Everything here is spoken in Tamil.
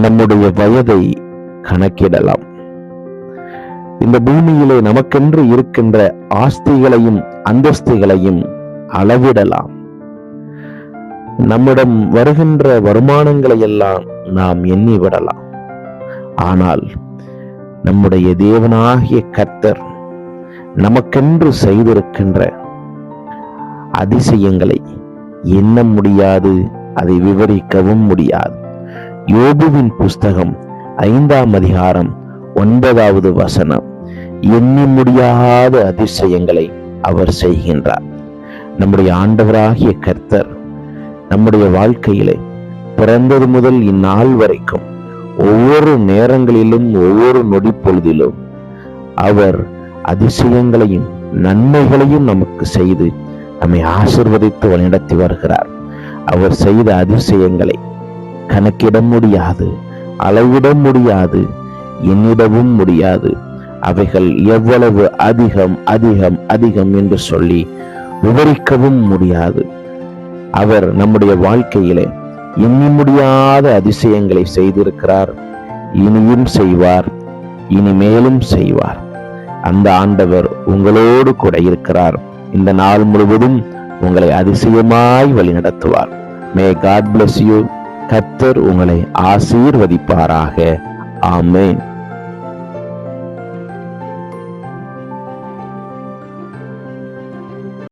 நம்முடைய வயதை கணக்கிடலாம். இந்த பூமியிலே நமக்கென்று இருக்கின்ற ஆஸ்திகளையும் அந்தஸ்துகளையும் அளவிடலாம். நம்மிடம் வருகின்ற வருமானங்களை எல்லாம் நாம் எண்ணிவிடலாம். ஆனால் நம்முடைய தேவனாகிய கர்த்தர் நமக்கென்று செய்திருக்கின்ற அதிசயங்களை எண்ண முடியாது, அதை விவரிக்கவும் முடியாது. யோபுவின் புஸ்தகம் 5ஆம் அதிகாரம் 9வது வசனம், எண்ணி முடியாத அதிசயங்களை அவர் செய்கின்றார். நம்முடைய ஆண்டவராகிய கர்த்தர் நம்முடைய வாழ்க்கையிலே பிறந்தது முதல் இந்நாள் வரைக்கும் ஒவ்வொரு நேரங்களிலும் ஒவ்வொரு நொடி பொழுதிலும் அவர் அதிசயங்களையும் நன்மைகளையும் நமக்கு செய்து நம்மை ஆசீர்வதித்து வழிநடத்தி வருகிறார். அவர் செய்த அதிசயங்களை கணக்கிட முடியாது, அளவிட முடியாது, எண்ணிடவும் முடியாது. அவைகள் எவ்வளவு அதிகம் அதிகம் அதிகம் என்று சொல்லி விவரிக்கவும் முடியாது. அவர் நம்முடைய வாழ்க்கையிலே எண்ணி முடியாத அதிசயங்களை செய்திருக்கிறார், இனியும் செய்வார், இனிமேலும் செய்வார். அந்த ஆண்டவர் உங்களோடு கூட இருக்கிறார். இந்த நாள் முழுவதும் உங்களை அதிசயமாய் வழி நடத்துவார். May God bless you. கர்த்தர் உங்களை ஆசீர்வதிப்பாராக. ஆமென்.